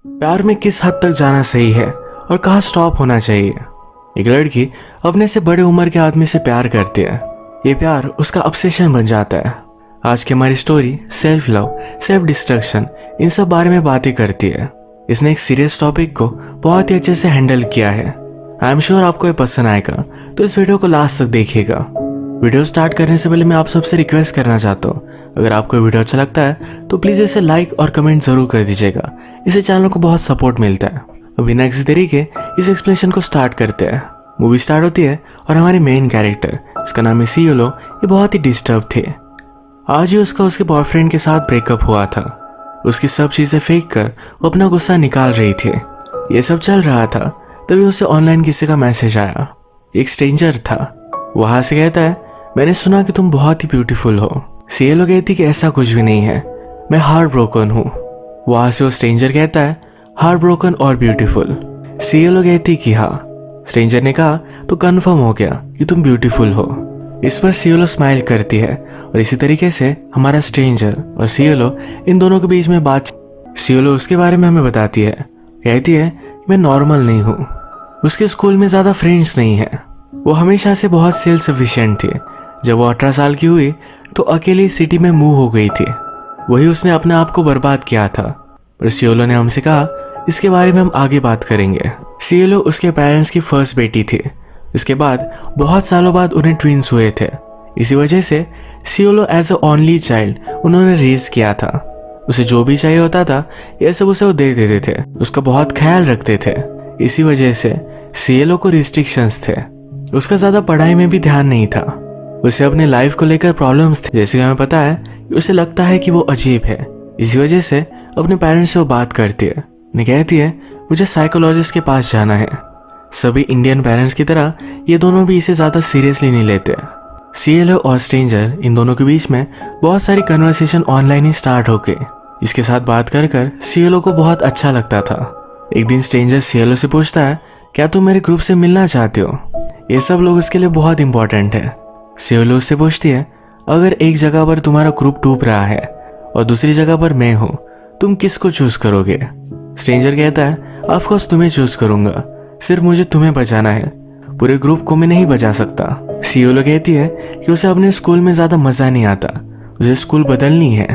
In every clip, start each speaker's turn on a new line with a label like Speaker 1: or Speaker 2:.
Speaker 1: प्यार में किस हद तक जाना सही है और कहाँ स्टॉप होना चाहिए। एक लड़की अपने से बड़े उम्र के आदमी से प्यार करती है। ये प्यार उसका ऑब्सेशन बन जाता है। आज की हमारी story self love, self destruction, इन सब बारे में बातें करती है। इसने एक सीरियस टॉपिक को बहुत ही अच्छे से हैंडल किया है। आई एम श्योर आपको ये पसंद आएगा, तो इस वीडियो को लास्ट तक देखिएगा। वीडियो स्टार्ट करने से पहले मैं आप सबसे रिक्वेस्ट करना चाहता हूँ, अगर आपको वीडियो अच्छा लगता है तो प्लीज़ इसे लाइक और कमेंट जरूर कर दीजिएगा। इससे चैनल को बहुत सपोर्ट मिलता है। अब बिना किसी देरी के इस एक्सप्लेनेशन को स्टार्ट करते हैं। मूवी स्टार्ट होती है और हमारे मेन कैरेक्टर, इसका नाम है सियोलो, ये बहुत ही डिस्टर्ब थे। आज ही उसका उसके बॉयफ्रेंड के साथ ब्रेकअप हुआ था। उसकी सब चीज़ें फेंक कर वो अपना गुस्सा निकाल रही थी। ये सब चल रहा था, तभी उसे ऑनलाइन किसी का मैसेज आया। एक स्ट्रेंजर था। वहां से कहता है, मैंने सुना कि तुम बहुत ही ब्यूटीफुल हो। सियोलो कहती कि ऐसा कुछ भी नहीं है, मैं हार्ट ब्रोकन हूँ। वहां से वो स्ट्रेंजर कहता है, हार्ट ब्रोकन और ब्यूटीफुल। सियोलो कहती कि हाँ। स्ट्रेंजर ने कहा, तो कंफर्म हो गया कि तुम ब्यूटीफुल हो। इस पर सियोलो स्माइल करती है और इसी तरीके से हमारा स्ट्रेंजर और सियोलो इन दोनों के बीच में बात। सियोलो उसके बारे में हमें बताती है। कहती है कि मैं नॉर्मल नहीं हूँ। उसके स्कूल में ज़्यादा फ्रेंड्स नहीं है। वो हमेशा से बहुत सेल्फ सफिशिएंट थी। जब वो 18 साल की हुई तो अकेली सिटी में मूव हो गई थी। वही उसने अपने आप को बर्बाद किया था। पर सियोलो ने हमसे कहा, इसके बारे में हम आगे बात करेंगे। सियोलो उसके पेरेंट्स की फर्स्ट बेटी थी। इसके बाद बहुत सालों बाद उन्हें ट्विंस हुए थे। इसी वजह से सियोलो एज अ ओनली चाइल्ड उन्होंने रेज किया था। उसे जो भी चाहिए होता था यह सब उसे वो दे देते थे। उसका बहुत ख्याल रखते थे। इसी वजह से सियोलो को रिस्ट्रिक्शंस थे। उसका ज़्यादा पढ़ाई में भी ध्यान नहीं था। उसे अपने लाइफ को लेकर प्रॉब्लम्स थे। जैसे हमें पता है कि उसे लगता है कि वो अजीब है। इसी वजह से अपने पेरेंट्स से वो बात करती है। उन्हें कहती है, मुझे साइकोलॉजिस्ट के पास जाना है। सभी इंडियन पेरेंट्स की तरह ये दोनों भी इसे ज़्यादा सीरियसली नहीं लेते। सियोलो और स्ट्रेंजर इन दोनों के बीच में बहुत सारी कन्वर्सेशन ऑनलाइन ही स्टार्ट हो गई। इसके साथ बात कर कर सियोलो को बहुत अच्छा लगता था। एक दिन स्ट्रेंजर सियोलो से पूछता है, क्या तुम मेरे ग्रुप से मिलना चाहते हो? ये सब लोग उसके लिए बहुत इंपॉर्टेंट है। सियोलो उससे पूछती है, अगर एक जगह पर तुम्हारा ग्रुप डूब रहा है और दूसरी जगह पर मैं हूँ, तुम किसको चूज करोगे? स्ट्रेंजर कहता है, ऑफ कोर्स तुम्हें चूज करूंगा। सिर्फ मुझे तुम्हें बचाना है, पूरे ग्रुप को मैं नहीं बचा सकता। सियोलो कहती है कि उसे अपने स्कूल में ज्यादा मजा नहीं आता, उसे स्कूल बदलनी है।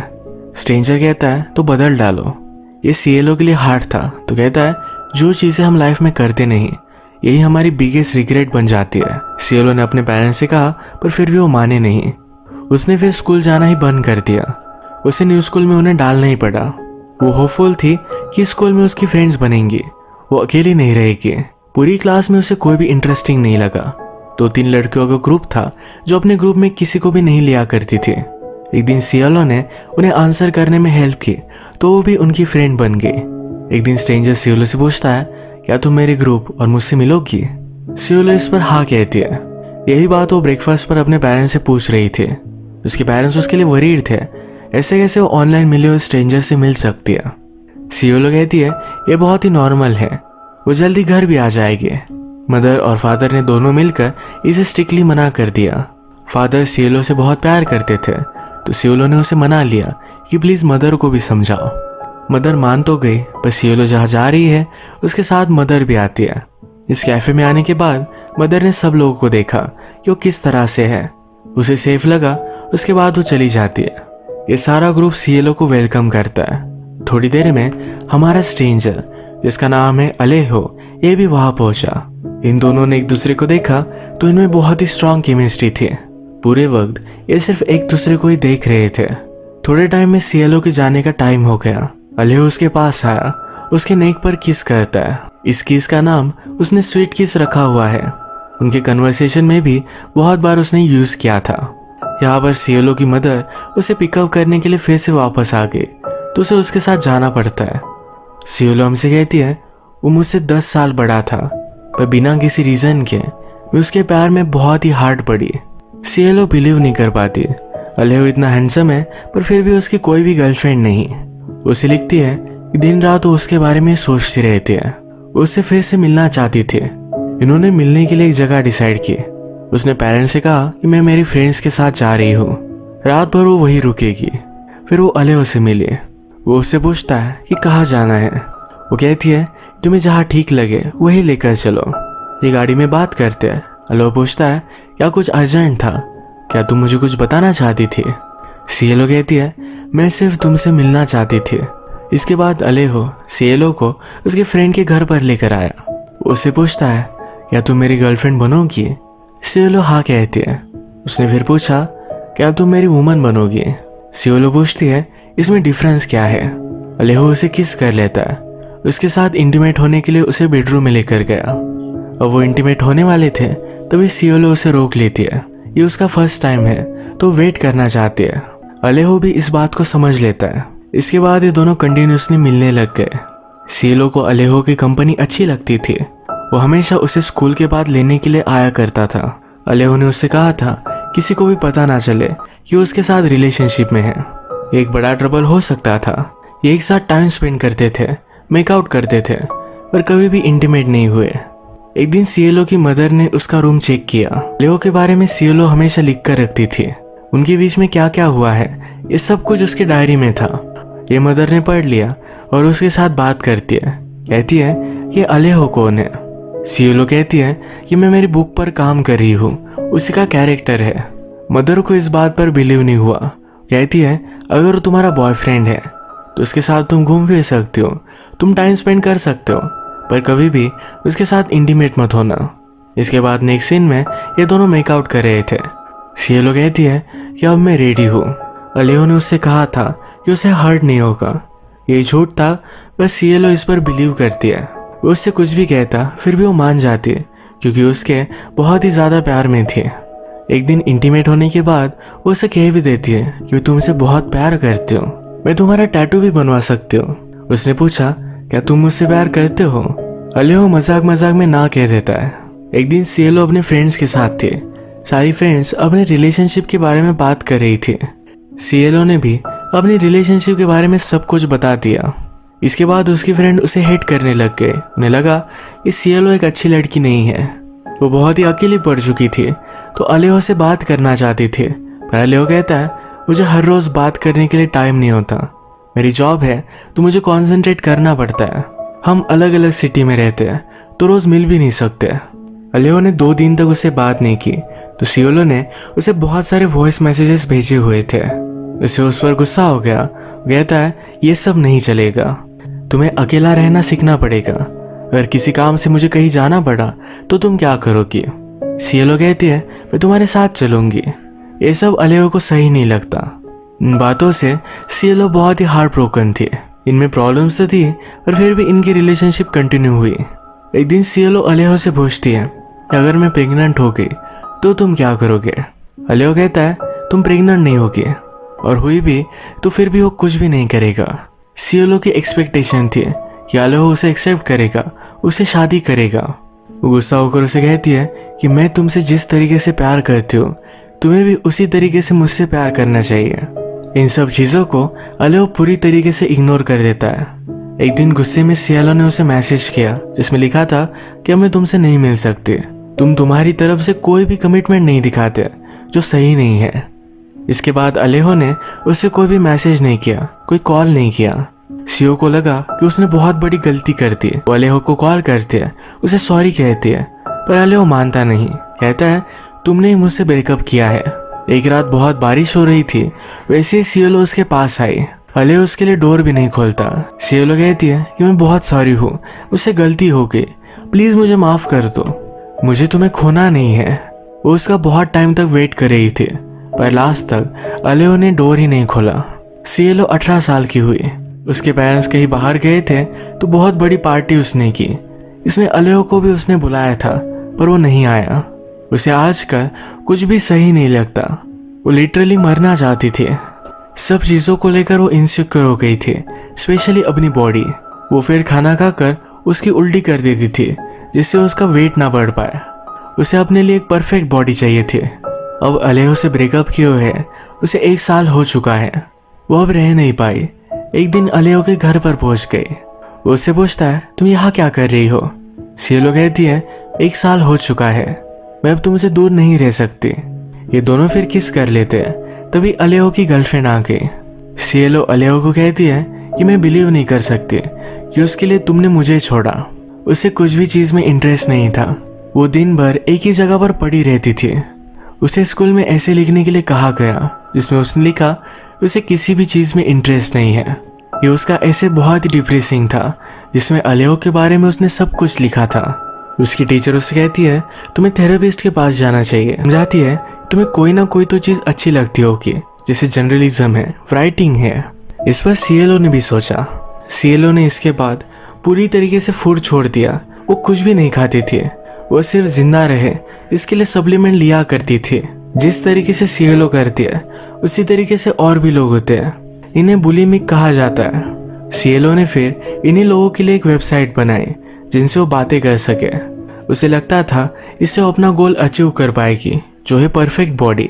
Speaker 1: स्ट्रेंजर कहता है, तो बदल डालो। ये सियोलो के लिए हार्ड था, तो कहता है, जो चीजें हम लाइफ में करते नहीं यही हमारी बिगेस्ट रिग्रेट बन जाती है। सियोलो ने अपने पेरेंट्स से कहा, पर फिर भी वो माने नहीं। उसने फिर स्कूल जाना ही बंद कर दिया। उसे न्यू स्कूल में उन्हें डालना ही पड़ा। वो होपफुल थी कि स्कूल में उसकी फ्रेंड्स बनेंगी, वो अकेली नहीं रहेगी। पूरी क्लास में उसे कोई भी इंटरेस्टिंग नहीं लगा। 2-3 लड़कियों का ग्रुप था जो अपने ग्रुप में किसी को भी नहीं लिया करती थी। एक दिन सियोलो ने उन्हें आंसर करने में हेल्प की, तो वो भी उनकी फ्रेंड बन गई। एक दिन स्ट्रेंजर सियोलो से पूछता है, क्या तुम मेरे ग्रुप और मुझसे मिलोगी? सियोलो इस पर हाँ कहती है। यही बात वो ब्रेकफास्ट पर अपने पेरेंट्स से पूछ रही थी। उसके पेरेंट्स उसके लिए वरीड थे, ऐसे कैसे वो ऑनलाइन मिले हुए स्ट्रेंजर से मिल सकती है। सियोलो कहती है, ये बहुत ही नॉर्मल है, वो जल्दी घर भी आ जाएगी। मदर और फादर ने दोनों मिलकर इसे स्ट्रिक्टली मना कर दिया। फादर सियोलो से बहुत प्यार करते थे, तो सियोलो ने उसे मना लिया कि प्लीज मदर को भी समझाओ। मदर मान तो गई, पर सियोलो जहाँ जा रही है उसके साथ मदर भी आती है। इस कैफे में आने के बाद मदर ने सब लोगों को देखा कि वो किस तरह से है। उसे सेफ लगा, उसके बाद वो चली जाती है। ये सारा ग्रुप सियोलो को वेलकम करता है। थोड़ी देर में हमारा स्ट्रेंजर, जिसका नाम है अलेहो, ये भी वहां पहुंचा। इन दोनों ने एक दूसरे को देखा तो इनमें बहुत ही स्ट्रांग केमिस्ट्री थी। पूरे वक्त ये सिर्फ एक दूसरे को ही देख रहे थे। थोड़े टाइम में सियोलो के जाने का टाइम हो गया। अलेहो उसके पास आया, उसके नेक पर किस करता है। इस किस का नाम उसने स्वीट किस रखा हुआ है। उनके कन्वर्सेशन में भी बहुत बार उसने यूज किया था। यहाँ पर सियोलो की मदर उसे पिकअप करने के लिए फिर से वापस आ गई, तो उसे उसके साथ जाना पड़ता है। सियोलो हमसे कहती है, वो मुझसे 10 साल बड़ा था, पर बिना किसी रीजन के मैं उसके प्यार में बहुत ही हार्ड पड़ी। सियोलो बिलीव नहीं कर पाती। अलेहो इतना हैंडसम है, पर फिर भी उसकी कोई भी गर्लफ्रेंड नहीं। उसे लिखती है कि दिन रात वो उसके बारे में सोचती रहती है। उससे फिर से मिलना चाहती थी। इन्होंने मिलने के लिए एक जगह डिसाइड की। उसने पेरेंट्स से कहा कि मैं मेरी फ्रेंड्स के साथ जा रही हूँ, रात भर वो वहीं रुकेगी। फिर वो अलेहो से मिली। वो उससे पूछता है कि कहाँ जाना है। वो कहती है तुम्हें जहाँ ठीक लगे वही लेकर चलो। ये गाड़ी में बात करते हैं। अलेहो पूछता है क्या कुछ अर्जेंट था, क्या तुम मुझे कुछ बताना चाहती थी? सीएलओ कहती है मैं सिर्फ तुमसे मिलना चाहती थी। इसके बाद अलेहो सीएलओ को उसके फ्रेंड के घर पर लेकर आया। उससे पूछता है क्या तुम मेरी गर्लफ्रेंड बनोगी? सीएलओ हाँ कहती है। उसने फिर पूछा क्या तुम मेरी वुमन बनोगी? सीएलओ पूछती है इसमें डिफरेंस क्या है? अलेहो उसे किस कर लेता है। उसके साथ इंटीमेट होने के लिए उसे बेडरूम में लेकर गया। अब वो इंटीमेट होने वाले थे तभी सीएलओ उसे रोक लेती है। ये उसका फर्स्ट टाइम है तो वेट करना चाहती है। अलेहो भी इस बात को समझ लेता है। इसके बाद ये दोनों कंटिन्यूसली मिलने लग गए। सीएलओ को अलेहो की कंपनी अच्छी लगती थी। वो हमेशा उसे स्कूल के बाद लेने के लिए आया करता था। अलेहो ने उससे कहा था किसी को भी पता ना चले कि वो उसके साथ रिलेशनशिप में है। एक बड़ा ट्रबल हो सकता था। ये एक साथ टाइम स्पेंड करते थे, मेकआउट करते थे, पर कभी भी इंटीमेट नहीं हुए। एक दिन सीएलओ की मदर ने उसका रूम चेक किया। अलेहो के बारे में सीएलओ हमेशा लिख कर रखती थी। उनके बीच में क्या क्या हुआ है ये सब कुछ उसके डायरी में था। ये मदर ने पढ़ लिया और उसके साथ बात करती है। कहती है ये अलेहो कौन है? सीएलओ कहती है कि मैं मेरी बुक पर काम कर रही हूँ, उसी का कैरेक्टर है। मदर को इस बात पर बिलीव नहीं हुआ। कहती है अगर वो तुम्हारा बॉयफ्रेंड है तो उसके साथ तुम घूम फिर सकते हो, तुम टाइम स्पेंड कर सकते हो, पर कभी भी उसके साथ इंटीमेट मत होना। इसके बाद नेक्स्ट सीन में ये दोनों मेकआउट कर रहे थे। सीएलओ कहती है कि अब मैं रेडी हूँ। अलेहो ने उससे कहा था कि उसे हर्ट नहीं होगा। ये झूठ था, बस सीएलओ इस पर बिलीव करती है। वो उससे कुछ भी कहता फिर भी वो मान जाती है क्योंकि उसके बहुत ही ज़्यादा प्यार में थी। एक दिन इंटीमेट होने के बाद वो उसे कह भी देती है कि मैं तुमसे बहुत प्यार करती हूँ, मैं तुम्हारा टैटू भी बनवा सकती हूँ। उसने पूछा क्या तुम मुझसे प्यार करते हो? अलेहो मजाक मजाक में ना कह देता है। एक दिन सीएलओ अपने फ्रेंड्स के साथ थे। सारी फ्रेंड्स अपने रिलेशनशिप के बारे में बात कर रही थी। सीएलओ ने भी अपनी रिलेशनशिप के बारे में सब कुछ बता दिया। इसके बाद उसकी फ्रेंड उसे हेट करने लग गए। उन्हें लगा कि सीएलओ एक अच्छी लड़की नहीं है। वो बहुत ही अकेली पड़ चुकी थी तो अलेहो से बात करना चाहती थी, पर अलेहो कहता है मुझे हर रोज बात करने के लिए टाइम नहीं होता, मेरी जॉब है तो मुझे कॉन्सेंट्रेट करना पड़ता है। हम अलग अलग सिटी में रहते हैं तो रोज मिल भी नहीं सकते। अलेहो ने 2 दिन तक उससे बात नहीं की तो सीएलओ ने उसे बहुत सारे वॉइस मैसेजेस भेजे हुए थे। उसे उस पर गुस्सा हो गया। कहता है ये सब नहीं चलेगा, तुम्हें अकेला रहना सीखना पड़ेगा। अगर किसी काम से मुझे कहीं जाना पड़ा तो तुम क्या करोगी? सीएलओ कहती है मैं तुम्हारे साथ चलूंगी। ये सब अलेहो को सही नहीं लगता। इन बातों से सीएलओ बहुत ही हार्ट ब्रोकन थी। इनमें प्रॉब्लम्स तो थी पर फिर भी इनकी रिलेशनशिप कंटिन्यू हुई। एक दिन सीएलओ अलेहो से पूछती है अगर मैं प्रेग्नेंट हो गई तो तुम क्या करोगे? अलेहो कहता है तुम प्रेग्नेंट नहीं होगी और हुई भी तो फिर भी वो कुछ भी नहीं करेगा। सीएलओ की एक्सपेक्टेशन थी कि अलेहो उसे एक्सेप्ट करेगा, उसे शादी करेगा। वो गुस्सा होकर उसे कहती है कि मैं तुमसे जिस तरीके से प्यार करती हूँ तुम्हें भी उसी तरीके से मुझसे प्यार करना चाहिए। इन सब चीज़ों को अलेहो पूरी तरीके से इग्नोर कर देता है। एक दिन गुस्से में सीएलओ ने उसे मैसेज किया जिसमें लिखा था कि मैं तुमसे नहीं मिल सकती, तुम तुम्हारी तरफ से कोई भी कमिटमेंट नहीं दिखाते जो सही नहीं है। इसके बाद अलेहो ने उससे कोई भी मैसेज नहीं किया, कोई कॉल नहीं किया। सीओ को लगा कि उसने बहुत बड़ी गलती कर दी। वो अलेहो को कॉल करती है, उसे सॉरी कहती है, पर अलेहो मानता नहीं। कहता है तुमने ही मुझसे ब्रेकअप किया है। एक रात बहुत बारिश हो रही थी, वैसे ही सीएलओ उसके पास आई। अलेहो उसके लिए डोर भी नहीं खोलता। सीएलओ कहती है कि मैं बहुत सॉरी हूँ, मुझसे गलती हो गई, प्लीज मुझे माफ कर दो, मुझे तुम्हें खोना नहीं है। वो उसका बहुत टाइम तक वेट कर रही थी पर लास्ट तक अलेहो ने डोर ही नहीं खोला। सीएलओ 18 साल की हुई। उसके पेरेंट्स कहीं बाहर गए थे तो बहुत बड़ी पार्टी उसने की। इसमें अलेहो को भी उसने बुलाया था पर वो नहीं आया। उसे आजकल कुछ भी सही नहीं लगता। वो लिटरली मरना चाहती थी। सब चीज़ों को लेकर वो इनसिक्योर हो गई थी, स्पेशली अपनी बॉडी। वो फिर खाना खाकर उसकी उल्टी कर देती थी जिससे उसका वेट ना बढ़ पाए। उसे अपने लिए एक परफेक्ट बॉडी चाहिए थी। अब अलेहो से ब्रेकअप किए हुए उसे 1 साल हो चुका है। वो अब रह नहीं पाई। एक दिन अलेहो के घर पर पहुंच गई। वो उससे पूछता है तुम यहाँ क्या कर रही हो? सीएलओ कहती है 1 साल हो चुका है, मैं अब तुमसे दूर नहीं रह सकती। ये दोनों फिर किस कर लेते हैं। तभी अलेहो की गर्लफ्रेंड आ गई। सीएलओ अलेहो को कहती है कि मैं बिलीव नहीं कर सकती कि उसके लिए तुमने मुझे छोड़ा। उसे कुछ भी चीज में इंटरेस्ट नहीं था। वो दिन भर एक ही जगह पर पड़ी रहती थी। उसे स्कूल में ऐसे लिखने के लिए कहा गया जिसमें उसने लिखा उसे किसी भी चीज में इंटरेस्ट नहीं है। ये उसका ऐसे बहुत ही डिप्रेसिंग था जिसमें अलेहो के बारे में उसने सब कुछ लिखा था। उसकी टीचर उससे कहती है तुम्हें थेरेपिस्ट के पास जाना चाहिए। समझाती है तुम्हें कोई ना कोई तो चीज अच्छी लगती होगी, जैसे जर्नलिज्म है, राइटिंग है। इस पर सीएलओ ने भी सोचा। सीएलओ ने इसके बाद पूरी तरीके से फूड छोड़ दिया। वो कुछ भी नहीं खाती थी, वो सिर्फ जिंदा रहे इसके लिए सप्लीमेंट लिया करती थी। जिस तरीके से सीएलओ करती है उसी तरीके से और भी लोग होते हैं। इन्हें बुलिमिक कहा जाता है। सीएलओ ने फिर इन्हीं लोगों के लिए एक वेबसाइट बनाई जिनसे वो बातें कर सके। उसे लगता था इससे वो अपना गोल अचीव कर पाएगी, जो है परफेक्ट बॉडी।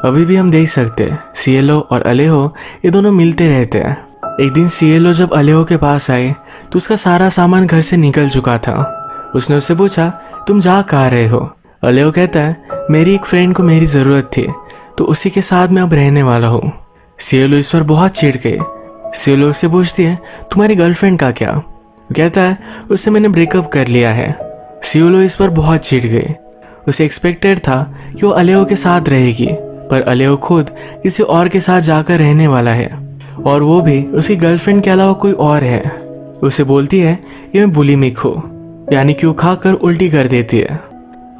Speaker 1: अभी भी हम देख सकते हैं सीएलओ और अलेहो ये दोनों मिलते रहते हैं। एक दिन सीएलओ जब अलेहो के पास आए तो उसका सारा सामान घर से निकल चुका था। उसने उससे पूछा तुम जा कहाँ रहे हो? अलेहो कहता है मेरी एक फ्रेंड को मेरी ज़रूरत थी तो उसी के साथ मैं अब रहने वाला हूँ। सीएलओ इस पर बहुत चिढ़ गए। सीएलओ उससे पूछती है तुम्हारी गर्लफ्रेंड का क्या? वो कहता है उससे मैंने ब्रेकअप कर लिया है। सीएलओ इस पर बहुत चिढ़ गए। उसे एक्सपेक्टेड था कि वो अलेहो के साथ रहेगी, पर अलेहो खुद किसी और के साथ जाकर रहने वाला है, और वो भी उसकी गर्लफ्रेंड के अलावा कोई और है। उसे बोलती है कि मैं बुलिमिक हूँ, यानी कि वो खाकर उल्टी कर देती है।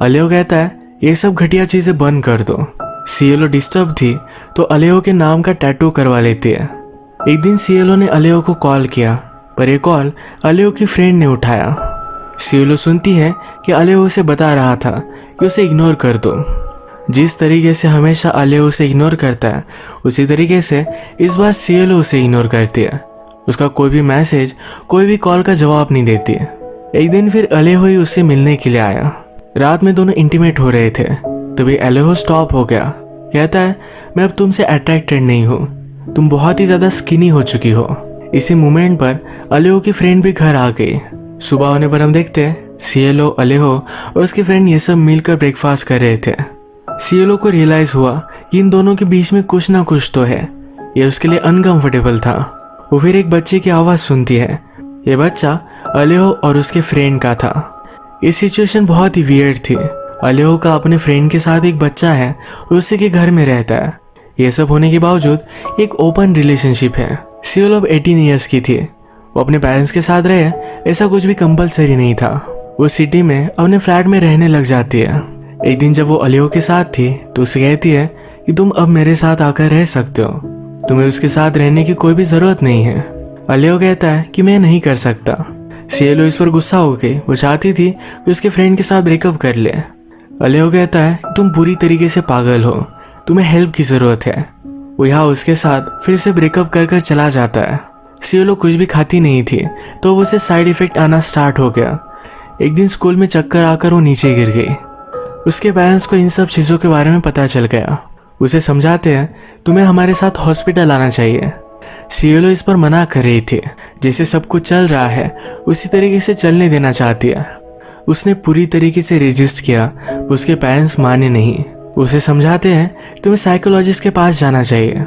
Speaker 1: अलेहो कहता है ये सब घटिया चीजें बंद कर दो। सीएलओ डिस्टर्ब थी तो अलेहो के नाम का टैटू करवा लेती है। एक दिन सीएलओ ने अलेहो को कॉल किया, पर यह कॉल अलेहो की फ्रेंड ने उठाया। सीएलओ सुनती है कि अलेहो उसे बता रहा था कि उसे इग्नोर कर दो। जिस तरीके से हमेशा अलेहो उसे इग्नोर करता है उसी तरीके से इस बार सीएलओ उसे इग्नोर करती है। उसका कोई भी मैसेज, कोई भी कॉल का जवाब नहीं देती है। एक दिन फिर अलेहो ही उससे मिलने के लिए आया। रात में दोनों इंटीमेट हो रहे थे, तभी अलेहो स्टॉप हो गया। कहता है मैं अब तुमसे अट्रैक्टेड नहीं हूँ, तुम बहुत ही ज्यादा स्किनी हो चुकी हो। इसी मोमेंट पर अलेहो की फ्रेंड भी घर आ गई। सुबह होने पर हम देखते हैं सीएलओ, अलेहो और उसकी फ्रेंड ये सब मिलकर ब्रेकफास्ट कर रहे थे। सीएलओ को रियलाइज हुआ कि इन दोनों के बीच में कुछ ना कुछ तो है। ये उसके लिए अनकंफर्टेबल था। वो फिर एक बच्चे की आवाज सुनती है। ये बच्चा अलेहो और उसके फ्रेंड का था। ये सिचुएशन बहुत ही वियर्ड थी। अलेहो का अपने फ्रेंड के साथ एक बच्चा है और उसी के घर में रहता है। ये सब होने के बावजूद एक ओपन रिलेशनशिप है। सीएलओ अब 18 ईयर्स की थी। वो अपने पेरेंट्स के साथ रहे, ऐसा कुछ भी कंपलसरी नहीं था। वो सिटी में अपने फ्लैट में रहने लग जाती है। एक दिन जब वो अलेहो के साथ थी तो उसे कहती है कि तुम अब मेरे साथ आकर रह सकते हो, तुम्हें उसके साथ रहने की कोई भी जरूरत नहीं है। अलेहो कहता है कि मैं नहीं कर सकता। सीएलओ इस पर गुस्सा हो गई। वो चाहती थी कि उसके फ्रेंड के साथ ब्रेकअप कर ले। अलेहो कहता है तुम बुरी तरीके से पागल हो, तुम्हें हेल्प की जरूरत है। वो यहाँ उसके साथ फिर से ब्रेकअप कर चला जाता है। सीएलओ कुछ भी खाती नहीं थी तो उसे साइड इफेक्ट आना स्टार्ट हो गया। एक दिन स्कूल में चक्कर आकर वो नीचे गिर गई। उसके पेरेंट्स को इन सब चीज़ों के बारे में पता चल गया। उसे समझाते हैं तुम्हें हमारे साथ हॉस्पिटल आना चाहिए। सीएलओ इस पर मना कर रही थी। जैसे सब कुछ चल रहा है उसी तरीके से चलने देना चाहती है। उसने पूरी तरीके से रेजिस्ट किया, उसके पेरेंट्स माने नहीं। उसे समझाते हैं तुम्हें साइकोलॉजिस्ट के पास जाना चाहिए।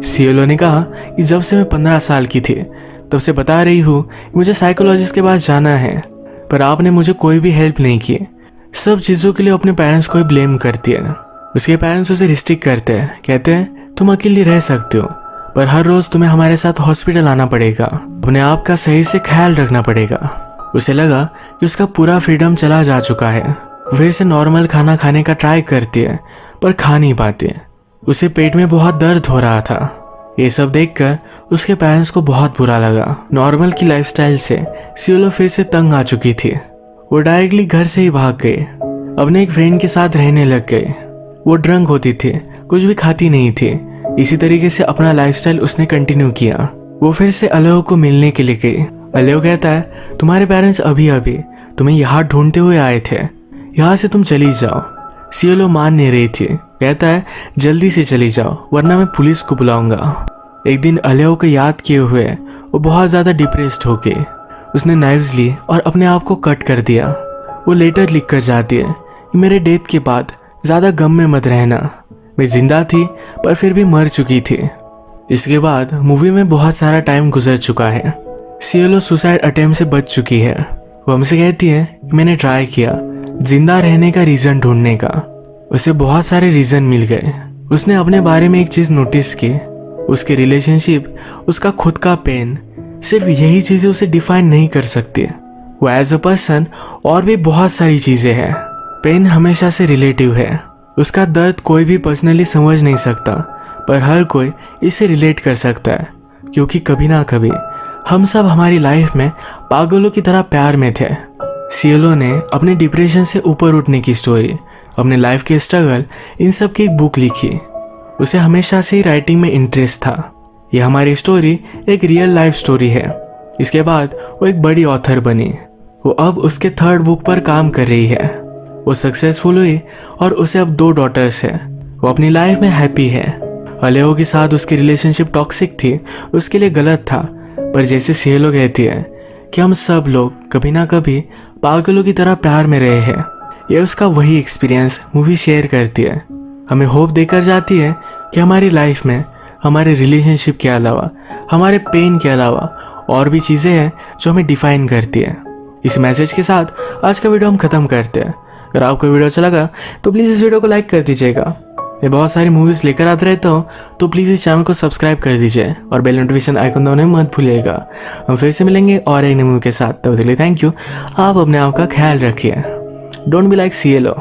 Speaker 1: सीएलओ ने कहा कि जब से मैं 15 साल की थी तब से बता रही हूँ मुझे साइकोलॉजिस्ट के पास जाना है, पर आपने मुझे कोई भी हेल्प नहीं की। सब चीज़ों के लिए अपने पेरेंट्स को ही ब्लेम करती है। उसके पेरेंट्स उसे रिस्ट्रिक्ट करते हैं, कहते हैं तुम अकेली रह सकते हो, पर हर रोज तुम्हें हमारे साथ हॉस्पिटल आना पड़ेगा, अपने आप का सही से ख्याल रखना पड़ेगा। उसे लगा कि उसका पूरा फ्रीडम चला जा चुका है। वह इसे नॉर्मल खाना खाने का ट्राई करती है पर खा नहीं पाती। उसे पेट में बहुत दर्द हो रहा था। ये सब देखकर उसके पेरेंट्स को बहुत बुरा लगा। नॉर्मल की लाइफस्टाइल से सीएलओ फिर से तंग आ चुकी थी। वो डायरेक्टली घर से ही भाग गए, अपने एक फ्रेंड के साथ रहने लग गए। वो ड्रंक होती थी, कुछ भी खाती नहीं थी। इसी तरीके से अपना लाइफस्टाइल उसने कंटिन्यू किया। वो फिर से अलेहो को मिलने के लिए गई। अलेहो कहता है तुम्हारे पेरेंट्स अभी अभी तुम्हें यहाँ ढूंढते हुए आए थे, यहाँ से तुम चली जाओ। सीएलओ मान नहीं रही थी। कहता है जल्दी से चली जाओ वरना मैं पुलिस को बुलाऊंगा। एक दिन अलेहो को याद किए हुए वो बहुत ज़्यादा डिप्रेस्ड हो गई। उसने नाइव्स ली और अपने आप को कट कर दिया। वो लेटर लिख कर जाती है कि मेरे डेथ के बाद ज़्यादा गम में मत रहना, मैं जिंदा थी पर फिर भी मर चुकी थी। इसके बाद मूवी में बहुत सारा टाइम गुजर चुका है। सियोलो सुसाइड अटेम्प्ट से बच चुकी है। वो हमसे कहती है कि मैंने ट्राई किया जिंदा रहने का रीज़न ढूंढने का। उसे बहुत सारे रीज़न मिल गए। उसने अपने बारे में एक चीज़ नोटिस की, उसके रिलेशनशिप, उसका खुद का पेन, सिर्फ यही चीज़ें उसे डिफाइन नहीं कर सकती। वो एज अ पर्सन और भी बहुत सारी चीज़ें हैं। पेन हमेशा से रिलेटिव है। उसका दर्द कोई भी पर्सनली समझ नहीं सकता, पर हर कोई इसे रिलेट कर सकता है, क्योंकि कभी ना कभी हम सब हमारी लाइफ में पागलों की तरह प्यार में थे। सियोलो ने अपने डिप्रेशन से ऊपर उठने की स्टोरी, अपने लाइफ के स्ट्रगल, इन सब की एक बुक लिखी। उसे हमेशा से ही राइटिंग में इंटरेस्ट था। यह हमारी स्टोरी एक रियल लाइफ स्टोरी है। इसके बाद वो एक बड़ी ऑथर बनी। वो अब उसके 3rd बुक पर काम कर रही है। वो सक्सेसफुल हुई और उसे अब 2 डॉटर्स है। वो अपनी लाइफ में हैप्पी है। अलेओ के साथ उसकी रिलेशनशिप टॉक्सिक थी, उसके लिए गलत था, पर जैसे सियोलो कहती है कि हम सब लोग कभी ना कभी पागलों की तरह प्यार में रहे हैं। ये उसका वही एक्सपीरियंस मूवी शेयर करती है। हमें होप देकर जाती है कि हमारी लाइफ में हमारे रिलेशनशिप के अलावा, हमारे पेन के अलावा और भी चीज़ें हैं जो हमें डिफाइन करती है। इस मैसेज के साथ आज का वीडियो हम ख़त्म करते हैं। अगर आपको वीडियो अच्छा लगा तो प्लीज़ इस वीडियो को लाइक कर दीजिएगा। मैं बहुत सारी मूवीज़ लेकर आते रहता हूँ, तो प्लीज़ इस चैनल को सब्सक्राइब कर दीजिए और बेल नोटिफिकेशन आइकन दबाना मत भूलिएगा। हम फिर से मिलेंगे और एक नई मूवी के साथ। तब तक के लिए थैंक यू। आप अपने आप का ख्याल रखिए। Don't be like सियोलो।